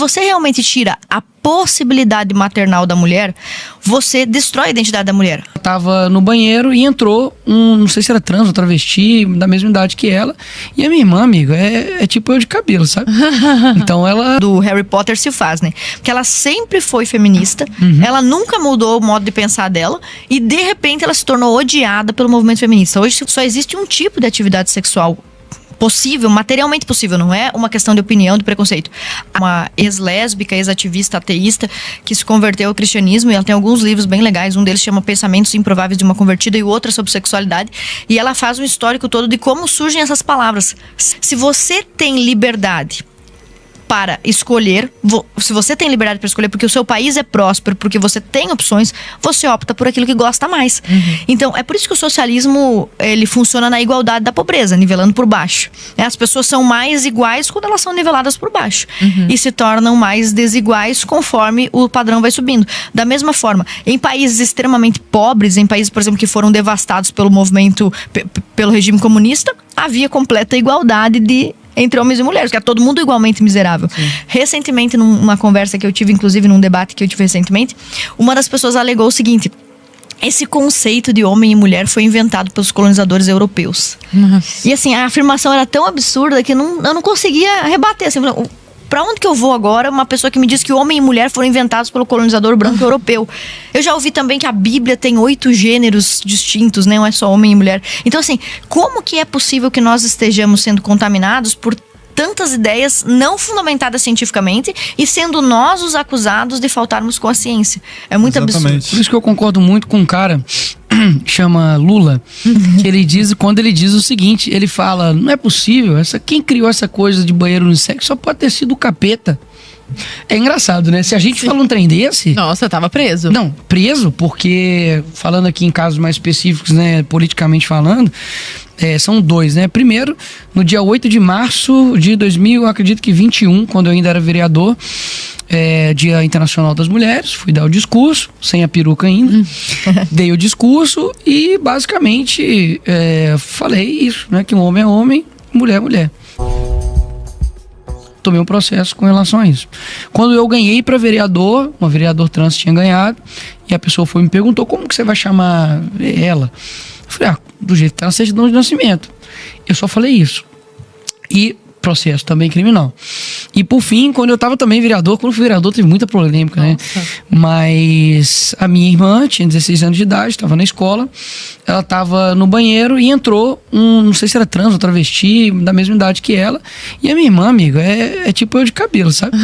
você realmente tira a possibilidade maternal da mulher, você destrói a identidade da mulher. Eu tava no banheiro e entrou não sei se era trans ou travesti, da mesma idade que ela. E a minha irmã, amigo, é tipo eu de cabelo, sabe? Então ela... Do Harry Potter se faz, né? Porque ela sempre foi feminista, ela nunca mudou o modo de pensar dela, e de repente ela se tornou odiada pelo movimento feminista. Hoje só existe um tipo de atividade sexual possível, materialmente possível, não é uma questão de opinião, de preconceito. Uma ex-lésbica, ex-ativista, ateísta, que se converteu ao cristianismo, e ela tem alguns livros bem legais, um deles chama Pensamentos Improváveis de uma Convertida, e o outro é sobre sexualidade, e ela faz um histórico todo de como surgem essas palavras. Se você tem liberdade para escolher, se você tem liberdade para escolher porque o seu país é próspero, porque você tem opções, você opta por aquilo que gosta mais. Então, é por isso que o socialismo, ele funciona na igualdade da pobreza, nivelando por baixo. As pessoas são mais iguais quando elas são niveladas por baixo. E se tornam mais desiguais conforme o padrão vai subindo. Da mesma forma, em países extremamente pobres, em países, por exemplo, que foram devastados pelo movimento, pelo regime comunista, havia completa igualdade entre homens e mulheres, que é todo mundo igualmente miserável. Recentemente, numa conversa que eu tive, inclusive num debate que eu tive recentemente, uma das pessoas alegou o seguinte: esse conceito de homem e mulher foi inventado pelos colonizadores europeus. Nossa. E assim, a afirmação era tão absurda que eu não conseguia rebater. Assim, pra onde que eu vou agora? Uma pessoa que me diz que homem e mulher foram inventados pelo colonizador branco europeu. Eu já ouvi também que a Bíblia tem 8 gêneros distintos, né? Não é só homem e mulher. Então, assim, como que é possível que nós estejamos sendo contaminados por tantas ideias não fundamentadas cientificamente e sendo nós os acusados de faltarmos com a ciência? É muito absurdo. Por isso que eu concordo muito com um cara chama Lula, que ele diz, quando ele diz o seguinte, ele fala, não é possível, quem criou essa coisa de banheiro unissex só pode ter sido o capeta. É engraçado, né? Se a gente fala um trem desse... Nossa, eu tava preso. Não, preso porque, falando aqui em casos mais específicos, né, politicamente falando, são 2, né? Primeiro, no dia 8 de março de 2000, eu acredito que 21, quando eu ainda era vereador, Dia Internacional das Mulheres, fui dar o discurso, sem a peruca ainda, dei o discurso e basicamente falei isso, né? Que um homem é homem, mulher é mulher. Tomei um processo com relação a isso. Quando eu ganhei para vereador, uma vereador trans tinha ganhado, e a pessoa me perguntou, como que você vai chamar ela? Eu falei, do jeito que tá na certidão de nascimento. Eu só falei isso. E processo também criminal. E por fim, quando eu tava também vereador, quando fui vereador teve muita polêmica, né? Mas a minha irmã tinha 16 anos de idade, tava na escola, ela tava no banheiro e entrou não sei se era trans ou travesti, da mesma idade que ela, e a minha irmã, amigo, é tipo eu de cabelo, sabe?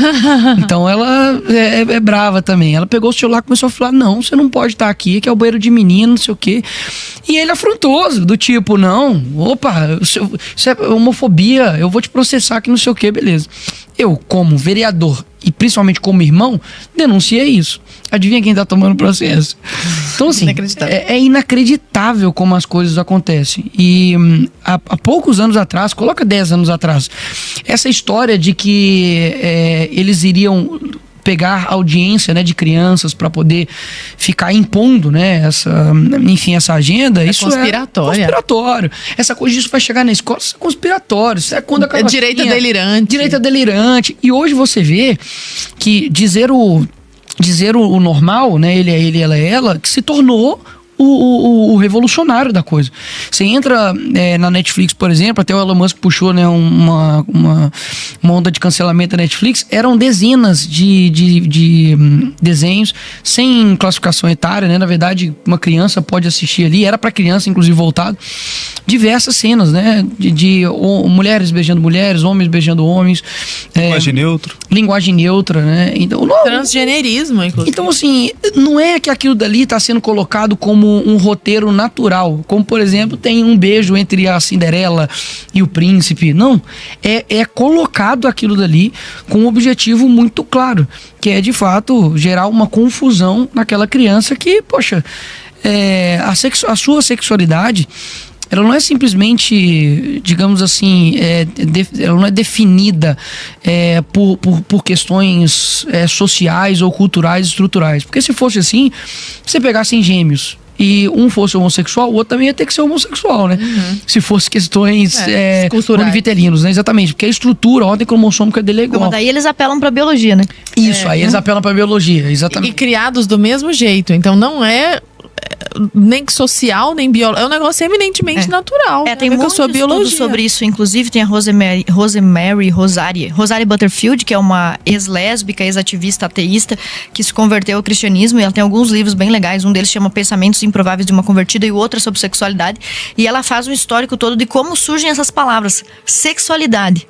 Então ela é brava também. Ela pegou o celular e começou a falar, não, você não pode estar aqui, que é o banheiro de menino, não sei o quê. E ele afrontoso, do tipo, não, opa, isso é homofobia, eu vou te processar aqui, não sei o quê, beleza. Eu, como vereador e principalmente como irmão, denunciei isso. Adivinha quem tá tomando o processo? Então, assim, é inacreditável como as coisas acontecem. E há poucos anos atrás, coloca 10 anos atrás, essa história de que eles iriam pegar audiência, né, de crianças para poder ficar impondo, né, essa agenda, isso conspiratório. É conspiratório. Essa coisa disso vai chegar na escola, isso é conspiratório. Isso é quando a direita delirante. Direita delirante. E hoje você vê que dizer o normal, né, ele, ela, que se tornou o revolucionário da coisa. Você entra na Netflix, por exemplo, até o Elon Musk puxou, né, uma onda de cancelamento da Netflix, eram dezenas de desenhos sem classificação etária, né? Na verdade, uma criança pode assistir ali, era para criança, inclusive voltado, diversas cenas, né, de mulheres beijando mulheres, homens beijando homens, linguagem neutra, né? Então, transgenerismo, inclusive. Então, assim, não é que aquilo dali está sendo colocado como um roteiro natural, como, por exemplo, tem um beijo entre a Cinderela e o príncipe. Não, é colocado aquilo dali com um objetivo muito claro, que é, de fato, gerar uma confusão naquela criança que, poxa, a sua sexualidade, ela não é simplesmente, digamos assim, ela não é definida por questões sociais ou culturais estruturais. Porque se fosse assim, você pegasse em gêmeos, e um fosse homossexual, o outro também ia ter que ser homossexual, né? Se fosse questões univitelinos, né? Exatamente, porque a estrutura, a ordem cromossômica dele é igual. Mas daí eles apelam pra biologia, né? Isso, aí eles apelam pra biologia, exatamente. E criados do mesmo jeito. Então não é nem social, nem biológico. É um negócio eminentemente natural. Tem muito estudo sobre isso. Inclusive tem a Rosemary Butterfield, que é uma ex-lésbica, ex-ativista ateísta, que se converteu ao cristianismo. E ela tem alguns livros bem legais. Um deles chama Pensamentos Improváveis de uma Convertida e o outro é sobre sexualidade. E ela faz um histórico todo de como surgem essas palavras. Sexualidade.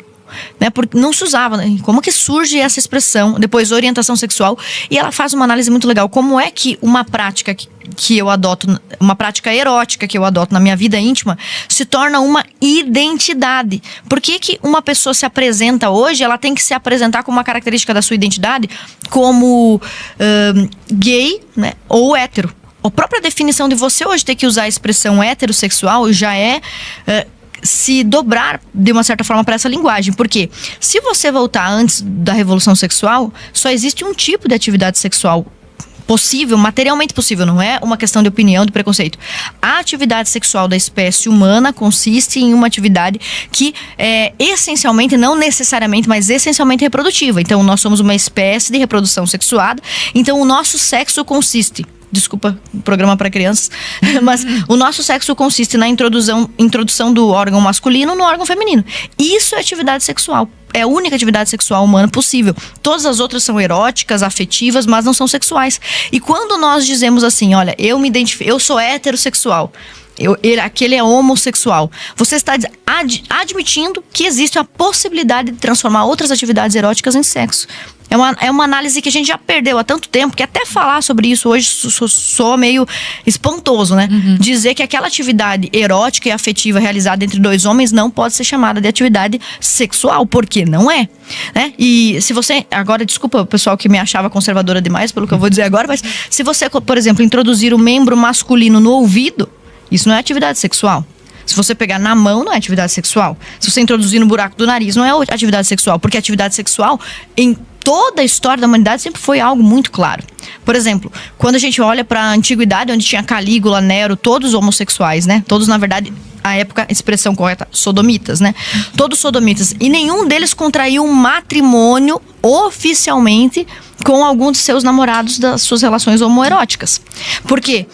Né, porque não se usava, né? Como que surge essa expressão, depois orientação sexual, e ela faz uma análise muito legal, como é que uma prática que eu adoto, uma prática erótica que eu adoto na minha vida íntima, se torna uma identidade. Por que uma pessoa se apresenta hoje, ela tem que se apresentar com uma característica da sua identidade como gay, né, ou hétero? A própria definição de você hoje ter que usar a expressão heterossexual já é se dobrar de uma certa forma para essa linguagem. Porque se você voltar antes da Revolução Sexual, só existe um tipo de atividade sexual possível, materialmente possível, não é uma questão de opinião, de preconceito. A atividade sexual da espécie humana consiste em uma atividade que é essencialmente, não necessariamente, mas essencialmente reprodutiva. Então, nós somos uma espécie de reprodução sexuada. Então, o nosso sexo consiste... Desculpa, programa para crianças. Mas o nosso sexo consiste na introdução do órgão masculino no órgão feminino. Isso é atividade sexual. É a única atividade sexual humana possível. Todas as outras são eróticas, afetivas, mas não são sexuais. E quando nós dizemos assim, olha, eu sou heterossexual, aquele é homossexual, você está admitindo que existe a possibilidade de transformar outras atividades eróticas em sexo. É uma análise que a gente já perdeu há tanto tempo, que até falar sobre isso hoje soa meio espantoso, né? Dizer que aquela atividade erótica e afetiva realizada entre dois homens não pode ser chamada de atividade sexual, porque não é, né? E se você... Agora, desculpa o pessoal que me achava conservadora demais pelo que eu vou dizer agora, mas se você, por exemplo, introduzir o membro masculino no ouvido, isso não é atividade sexual. Se você pegar na mão, não é atividade sexual. Se você introduzir no buraco do nariz, não é atividade sexual. Porque atividade sexual, em toda a história da humanidade, sempre foi algo muito claro. Por exemplo, quando a gente olha para a antiguidade, onde tinha Calígula, Nero, todos homossexuais, né? Todos, na verdade, a época, expressão correta, sodomitas, né? Todos sodomitas. E nenhum deles contraiu um matrimônio oficialmente com algum de seus namorados das suas relações homoeróticas. Por quê?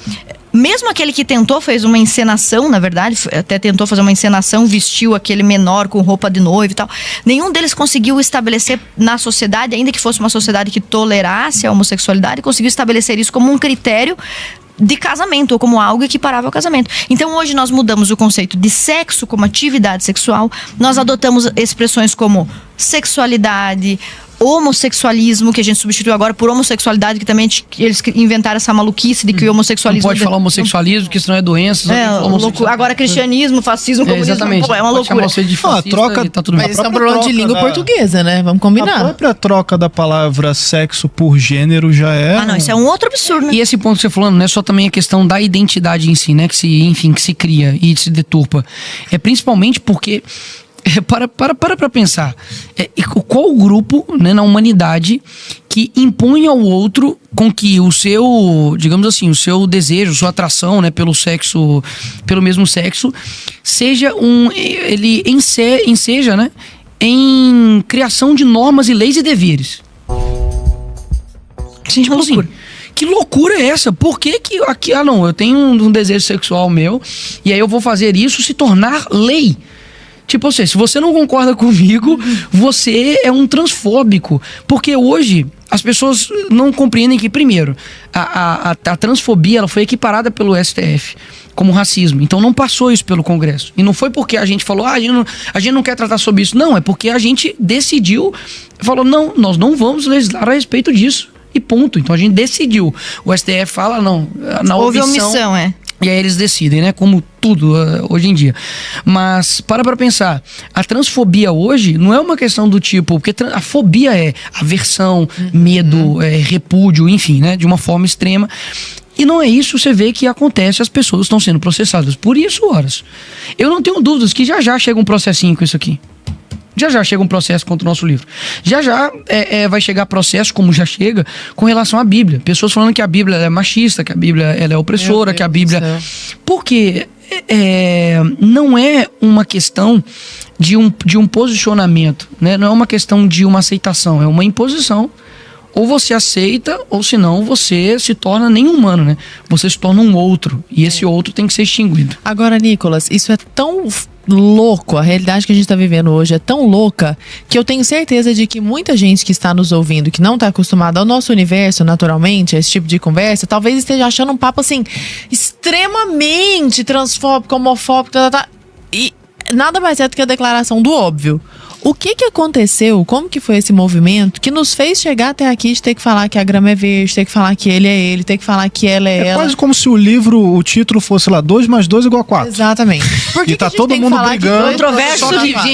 Mesmo aquele que fez uma encenação, na verdade, até tentou fazer uma encenação, vestiu aquele menor com roupa de noivo e tal, nenhum deles conseguiu estabelecer na sociedade, ainda que fosse uma sociedade que tolerasse a homossexualidade, conseguiu estabelecer isso como um critério de casamento, ou como algo equiparável ao casamento. Então hoje nós mudamos o conceito de sexo como atividade sexual, nós adotamos expressões como sexualidade, homossexualismo, que a gente substituiu agora por homossexualidade, que também eles inventaram essa maluquice de que o homossexualismo... Não pode falar homossexualismo, que isso não é doença. Agora cristianismo, fascismo, comunismo... Exatamente. É uma loucura. Tá tudo bem. Mas isso é um problema de língua portuguesa, né? Vamos combinar. A própria troca da palavra sexo por gênero já é... não, isso é um outro absurdo, né? E esse ponto que você falando, não é só também a questão da identidade em si, né? Que se cria e se deturpa. É principalmente porque... Para pensar, qual o grupo, né, na humanidade que impõe ao outro com que o seu, digamos assim, o seu desejo, sua atração, né, pelo mesmo sexo, seja ele enseja, né, em criação de normas e leis e deveres. Sim, tipo assim, que loucura é essa? Por que aqui, eu tenho um desejo sexual meu e aí eu vou fazer isso se tornar lei? Tipo assim, se você não concorda comigo, você é um transfóbico. Porque hoje as pessoas não compreendem que, primeiro, a transfobia ela foi equiparada pelo STF como racismo. Então não passou isso pelo Congresso. E não foi porque a gente falou, a gente não quer tratar sobre isso. Não, é porque a gente decidiu, falou, não, nós não vamos legislar a respeito disso. E ponto. Então a gente decidiu. O STF fala, não, na houve omissão, E aí eles decidem, né? Como tudo hoje em dia. Mas para pensar, a transfobia hoje não é uma questão do tipo... Porque a fobia é aversão, medo, repúdio, enfim, né? De uma forma extrema. E não é isso, você vê que acontece, as pessoas estão sendo processadas por isso, horas. Eu não tenho dúvidas que já chega um processinho com isso aqui. Já já chega um processo contra o nosso livro. Já já vai chegar processo, como já chega, com relação à Bíblia. Pessoas falando que a Bíblia é machista, que a Bíblia ela é opressora, que a Bíblia... Porque não é uma questão de um posicionamento, né? Não é uma questão de uma aceitação, é uma imposição. Ou você aceita, ou senão você se torna nem humano, né? Você se torna um outro, e esse outro tem que ser extinguido. Agora, Nicolas, isso é tão louco, a realidade que a gente tá vivendo hoje é tão louca, que eu tenho certeza de que muita gente que está nos ouvindo, que não tá acostumada ao nosso universo, naturalmente, a esse tipo de conversa, talvez esteja achando um papo, assim, extremamente transfóbico, homofóbico, e nada mais é do que a declaração do óbvio. O que aconteceu? Como que foi esse movimento que nos fez chegar até aqui de ter que falar que a grama é verde, ter que falar que ele é ele, ter que falar que ela é ela? É quase como se o título fosse lá, 2 mais 2 igual a 4. Exatamente. Por que E tá a gente todo tem que mundo falar brigando. que Controverso.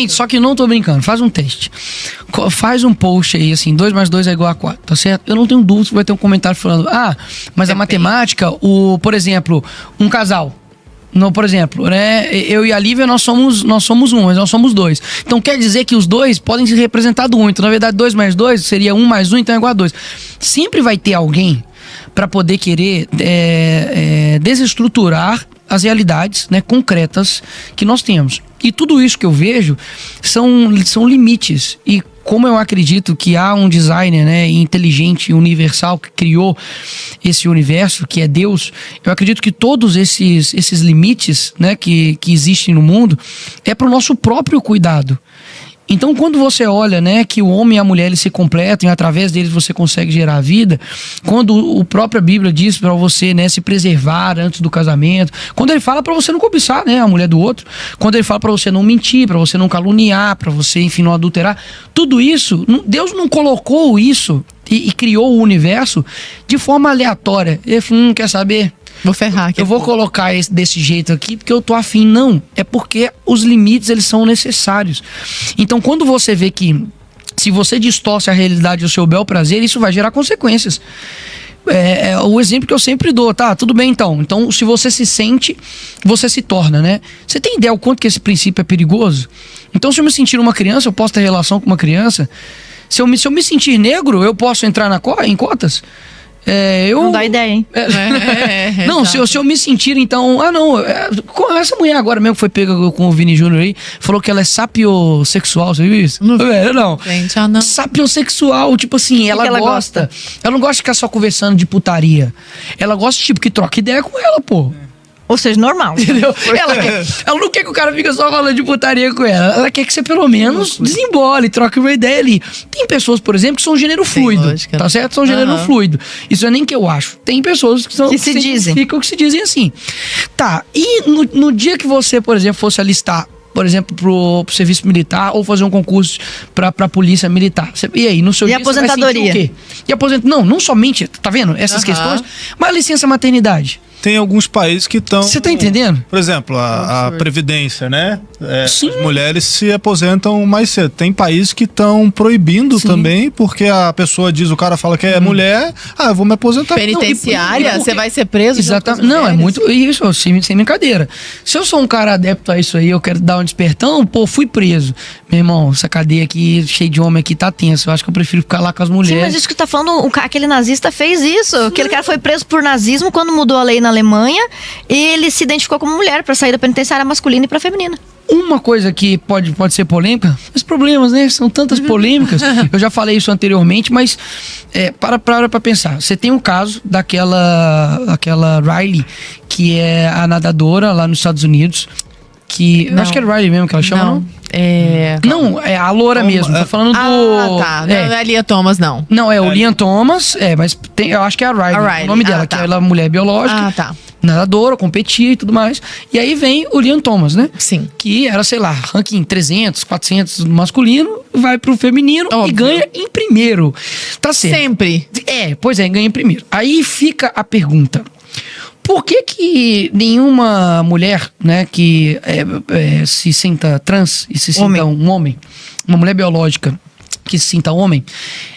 Só que não tô brincando, faz um teste. Faz um post aí, assim, 2 mais 2 é igual a 4, tá certo? Eu não tenho dúvida que vai ter um comentário falando, mas a matemática, por exemplo, um casal. Não, por exemplo, né? Eu e a Lívia, nós somos um, mas nós somos 2. Então quer dizer que os 2 podem se representar do 1. Então, na verdade, 2 mais 2 seria 1 mais 1, então é igual a 2. Sempre vai ter alguém para poder querer desestruturar as realidades, né, concretas que nós temos. E tudo isso que eu vejo são limites. E como eu acredito que há um designer, né, inteligente, universal, que criou esse universo, que é Deus, eu acredito que todos esses limites, né, que existem no mundo é para o nosso próprio cuidado. Então, quando você olha, né, que o homem e a mulher eles se completam e através deles você consegue gerar a vida, quando a própria Bíblia diz para você, né, se preservar antes do casamento, quando ele fala para você não cobiçar, né, a mulher do outro, quando ele fala para você não mentir, para você não caluniar, para você, enfim, não adulterar, tudo isso, Deus não colocou isso e criou o universo de forma aleatória. Ele falou, quer saber? Vou ferrar aqui. Eu vou colocar desse jeito aqui porque eu tô afim. Não, é porque os limites eles são necessários. Então quando você vê que se você distorce a realidade do seu bel prazer, isso vai gerar consequências. É o exemplo que eu sempre dou, tá? Tudo bem então. Então se você se sente, você se torna, né? Você tem ideia o quanto que esse princípio é perigoso? Então se eu me sentir uma criança, eu posso ter relação com uma criança. Se eu me sentir negro, eu posso entrar em cotas? Não dá ideia, hein? Não, se eu me sentir, então... essa mulher agora mesmo que foi pega com o Vini Júnior aí, falou que ela é sapiosexual, você viu isso? Não. Gente, não. Sapiosexual, tipo assim, ela gosta. Ela não gosta de ficar só conversando de putaria. Ela gosta, tipo, que troca ideia com ela, pô. Ou seja, normal. Entendeu? Ela não quer que o cara fique só falando de putaria com ela. Ela quer que você pelo menos desembole, troque uma ideia ali. Tem pessoas, por exemplo, que são gênero fluido. Lógica. Tá certo? São gênero fluido. Isso não é nem que eu acho. Tem pessoas que são... Que se dizem. Que se dizem assim. Tá. E no dia que você, por exemplo, fosse alistar, por exemplo, pro serviço militar ou fazer um concurso pra polícia militar. E aí, no seu dia, aposentadoria? Você vai sentir o quê? Não somente, tá vendo? Essas questões, mas a licença maternidade. Tem alguns países que estão... Você tá entendendo? Por exemplo, a Previdência, né? Sim. As mulheres se aposentam mais cedo. Tem países que estão proibindo também, porque a pessoa diz, o cara fala que é mulher, eu vou me aposentar. Penitenciária, você vai ser preso? Exatamente. Não, é muito... Isso, sem brincadeira. Se eu sou um cara adepto a isso aí, eu quero dar um despertão, fui preso. Meu irmão, essa cadeia aqui, cheia de homem aqui, tá tenso. Eu acho que eu prefiro ficar lá com as mulheres. Sim, mas isso que tá falando, aquele nazista fez isso. Aquele cara foi preso por nazismo quando mudou a lei na Alemanha, ele se identificou como mulher pra sair da penitenciária masculina e pra feminina. Uma coisa que pode ser polêmica, os problemas, né? São tantas polêmicas. Eu já falei isso anteriormente, mas para pensar. Você tem um caso daquela Riley, que é a nadadora lá nos Estados Unidos, que... Acho que é Riley mesmo que ela chama, não? Não, é a loura mesmo. Tô falando do... tá. Não é a Lia Thomas, não. Não, é o Liam Thomas, mas eu acho que é a Riley. O nome dela, que ela é mulher biológica. Tá. Nadadora, competia e tudo mais. E aí vem o Liam Thomas, né? Sim. Que era, sei lá, ranking 300, 400 no masculino, vai pro feminino e ganha em primeiro. Tá certo. Sempre. Ganha em primeiro. Aí fica a pergunta. Por que nenhuma mulher, né, que se sinta trans e se sinta um homem, uma mulher biológica que se sinta homem,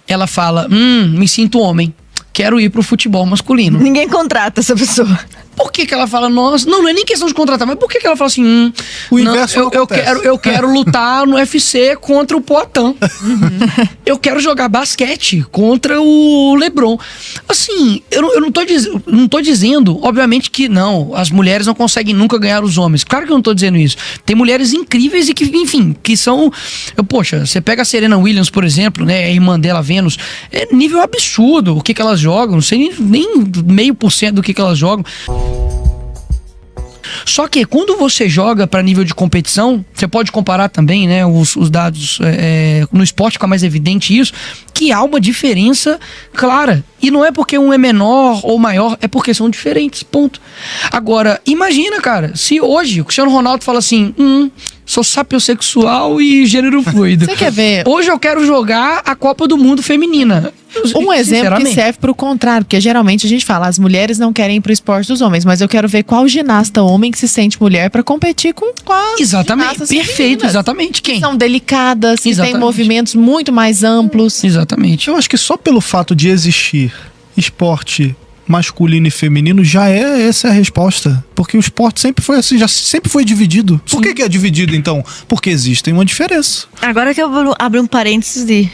ela fala, me sinto homem, quero ir pro futebol masculino? Ninguém contrata essa pessoa. Por que ela fala, nossa, não é nem questão de contratar, mas por que ela fala assim, O inverso não acontece. eu quero lutar no UFC contra o Poatan. Eu quero jogar basquete contra o LeBron. Assim, eu não tô dizendo, obviamente que não, as mulheres não conseguem nunca ganhar os homens. Claro que eu não tô dizendo isso. Tem mulheres incríveis e que, enfim, que são... Poxa, você pega a Serena Williams, por exemplo, né, a irmã dela, Venus, é nível absurdo o que elas jogam, não sei nem 0,5% do que elas jogam. Só que quando você joga para nível de competição, você pode comparar também, né, os dados no esporte, fica mais evidente isso, que há uma diferença clara. E não é porque um é menor ou maior, é porque são diferentes, ponto. Agora, imagina, cara, se hoje o Cristiano Ronaldo fala assim, sou sapiosexual e gênero fluido. Você quer ver? Hoje eu quero jogar a Copa do Mundo feminina. Um exemplo que serve para o contrário, porque geralmente a gente fala, as mulheres não querem ir para o esporte dos homens, mas eu quero ver qual ginasta homem que se sente mulher para competir com as Exatamente, ginastas perfeito, femininas. exatamente. Quem? São delicadas, que têm Exatamente. movimentos muito mais amplos. Exatamente. Eu acho que só pelo fato de existir esporte masculino e feminino já é essa a resposta. Porque o esporte sempre foi assim, já sempre foi dividido. Por que é dividido, então? Porque existe uma diferença. Agora que eu vou abrir um parênteses de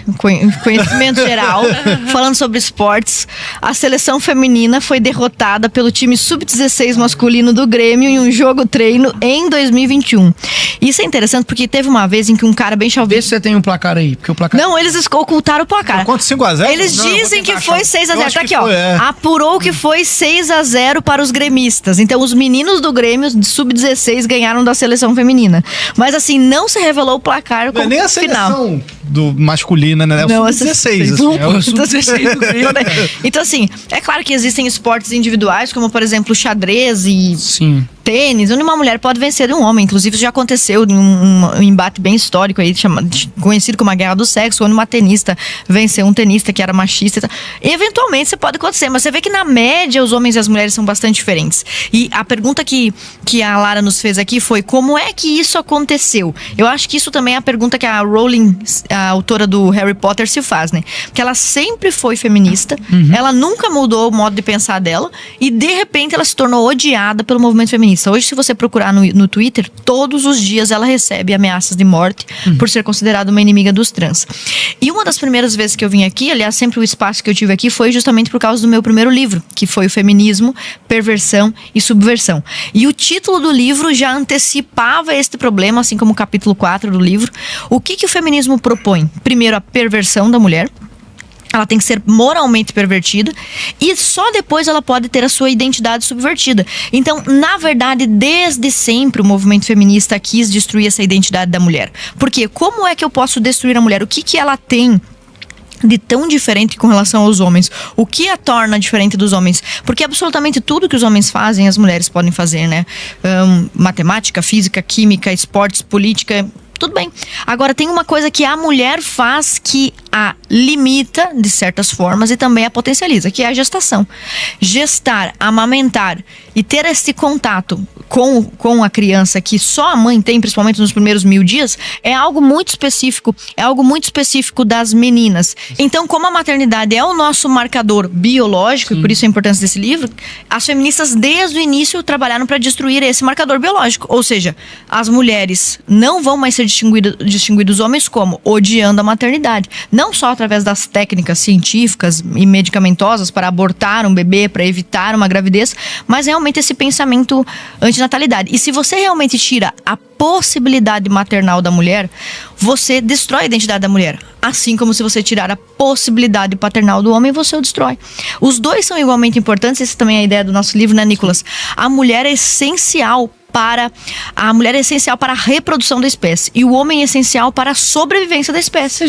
conhecimento geral, falando sobre esportes, a seleção feminina foi derrotada pelo time sub-16 masculino do Grêmio em um jogo-treino em 2021. Isso é interessante porque teve uma vez em que um cara bem Vê chalveiro... se você tem um placar aí, porque o placar... Não, eles ocultaram o placar. Quanto 5-0? Eles dizem que foi 6-0. Tá aqui, ó. Foi, Apurou que foi 6-0 para os gremistas. Então, os meninos do Grêmio, de sub-16, ganharam da seleção feminina. Mas, assim, não se revelou o placar Não é nem a final. seleção do masculina, né? É o Não, sub-16. essa- Assim, é o sub-16 do Grêmio. Então, assim, é claro que existem esportes individuais, como, por exemplo, xadrez e Sim. tênis, onde uma mulher pode vencer um homem. Inclusive, isso já aconteceu em um embate bem histórico aí, conhecido como a Guerra do Sexo, onde uma tenista venceu um tenista que era machista. E tal. Eventualmente, isso pode acontecer, mas você vê que, na média, os homens e as mulheres são bastante diferentes. E a pergunta que a Lara nos fez aqui foi, como é que isso aconteceu? Eu acho que isso também é a pergunta que a Rowling, a autora do Harry Potter, se faz, né? Porque ela sempre foi feminista, ela nunca mudou o modo de pensar dela, e, de repente, ela se tornou odiada pelo movimento feminista. Hoje, se você procurar no Twitter, todos os dias ela recebe ameaças de morte por ser considerada uma inimiga dos trans. E uma das primeiras vezes que eu vim aqui, aliás, sempre o espaço que eu tive aqui foi justamente por causa do meu primeiro livro, que foi o Feminismo, Perversão e Subversão. E o título do livro já antecipava este problema, assim como o capítulo 4 do livro. O que o feminismo propõe? Primeiro, a perversão da mulher. Ela tem que ser moralmente pervertida e só depois ela pode ter a sua identidade subvertida. Então, na verdade, desde sempre o movimento feminista quis destruir essa identidade da mulher. Porque como é que eu posso destruir a mulher? O que ela tem de tão diferente com relação aos homens? O que a torna diferente dos homens? Porque absolutamente tudo que os homens fazem, as mulheres podem fazer, né? Matemática, física, química, esportes, política... Tudo bem. Agora, tem uma coisa que a mulher faz que a limita, de certas formas, e também a potencializa, que é a gestação. Gestar, amamentar e ter esse contato com a criança que só a mãe tem, principalmente nos primeiros 1000 dias, é algo muito específico. É algo muito específico das meninas. Então, como a maternidade é o nosso marcador biológico, e por isso a importância desse livro, as feministas, desde o início, trabalharam para destruir esse marcador biológico. Ou seja, as mulheres não vão mais ser distinguir dos homens como odiando a maternidade. Não só através das técnicas científicas e medicamentosas para abortar um bebê, para evitar uma gravidez, mas realmente esse pensamento antinatalidade. E se você realmente tira a possibilidade maternal da mulher, você destrói a identidade da mulher. Assim como se você tirar a possibilidade paternal do homem, você o destrói. Os dois são igualmente importantes. Essa também é a ideia do nosso livro, né, Nicolas? A mulher é essencial para a reprodução da espécie e o homem é essencial para a sobrevivência da espécie.